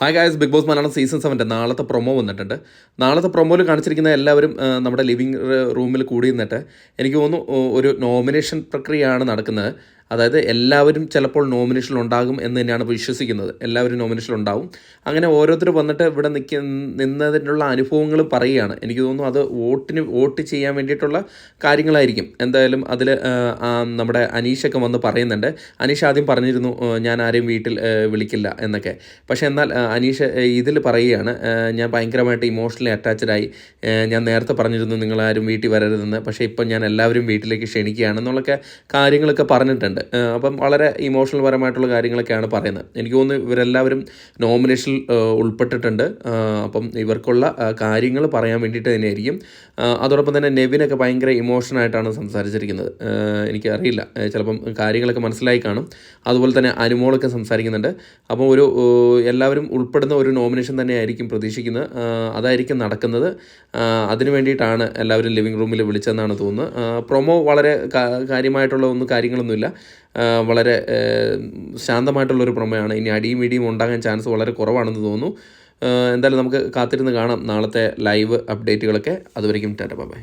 Hi guys, Bigg Boss Malayalam season 7 നാളത്തെ promo വന്നിട്ടുണ്ട്. നാളത്തെ പ്രൊമോയിൽ കാണിച്ചിരിക്കുന്ന എല്ലാവരും നമ്മുടെ ലിവിങ് റൂമിൽ കൂടി നിന്നിട്ട് എനിക്ക് തോന്നുന്നു ഒരു നോമിനേഷൻ പ്രക്രിയയാണ് നടക്കുന്നത്. അതായത് എല്ലാവരും ചിലപ്പോൾ നോമിനേഷനിലുണ്ടാകും എന്ന് തന്നെയാണ് വിശ്വസിക്കുന്നത്. എല്ലാവരും നോമിനേഷനിലുണ്ടാവും. അങ്ങനെ ഓരോരുത്തർ വന്നിട്ട് ഇവിടെ നിന്നതിനുള്ള അനുഭവങ്ങൾ പറയുകയാണ്. എനിക്ക് തോന്നുന്നു അത് വോട്ട് ചെയ്യാൻ വേണ്ടിയിട്ടുള്ള കാര്യങ്ങളായിരിക്കും. എന്തായാലും അതിൽ നമ്മുടെ അനീഷൊക്കെ വന്ന് പറയുന്നുണ്ട്. അനീഷ് ആദ്യം പറഞ്ഞിരുന്നു ഞാൻ ആരെയും വീട്ടിൽ വിളിക്കില്ല എന്നൊക്കെ. പക്ഷേ എന്നാൽ അനീഷ് ഇതിൽ പറയുകയാണ് ഞാൻ ഭയങ്കരമായിട്ട് ഇമോഷണലി അറ്റാച്ച്ഡായി. ഞാൻ നേരത്തെ പറഞ്ഞിരുന്നു നിങ്ങളാരും വീട്ടിൽ വരരുതെന്ന്. പക്ഷേ ഇപ്പം ഞാൻ എല്ലാവരും വീട്ടിലേക്ക് ക്ഷണിക്കുകയാണെന്നുള്ളൊക്കെ കാര്യങ്ങളൊക്കെ പറഞ്ഞിട്ടുണ്ട്. അപ്പം വളരെ ഇമോഷണൽ പരമായിട്ടുള്ള കാര്യങ്ങളൊക്കെയാണ് പറയുന്നത്. എനിക്ക് തോന്നുന്നു ഇവരെല്ലാവരും നോമിനേഷനിൽ ഉൾപ്പെട്ടിട്ടുണ്ട്. അപ്പം ഇവർക്കുള്ള കാര്യങ്ങൾ പറയാൻ വേണ്ടിയിട്ട് തന്നെയായിരിക്കും. അതോടൊപ്പം തന്നെ നെവിനൊക്കെ ഭയങ്കര ഇമോഷനായിട്ടാണ് സംസാരിച്ചിരിക്കുന്നത്. എനിക്കറിയില്ല, ചിലപ്പം കാര്യങ്ങളൊക്കെ മനസ്സിലായി കാണും. അതുപോലെ തന്നെ അനുമോളൊക്കെ സംസാരിക്കുന്നുണ്ട്. അപ്പോൾ എല്ലാവരും ഉൾപ്പെടുന്ന ഒരു നോമിനേഷൻ തന്നെയായിരിക്കും പ്രതീക്ഷിക്കുന്നത്. അതായിരിക്കും നടക്കുന്നത്. അതിനു വേണ്ടിയിട്ടാണ് എല്ലാവരും ലിവിങ് റൂമിൽ വിളിച്ചതെന്നാണ് തോന്നുന്നത്. പ്രൊമോ വളരെ കാര്യമായിട്ടുള്ള കാര്യങ്ങളൊന്നുമില്ല. വളരെ ശാന്തമായിട്ടുള്ളൊരു പ്രൊമോയാണ്. ഇനി അടിയും ഇടിയും ഉണ്ടാകാൻ ചാൻസ് വളരെ കുറവാണെന്ന് തോന്നുന്നു. എന്തായാലും നമുക്ക് കാത്തിരുന്ന് കാണാം നാളത്തെ ലൈവ് അപ്ഡേറ്റുകളൊക്കെ. അതുവരെയും ടാറ്റ ബൈ.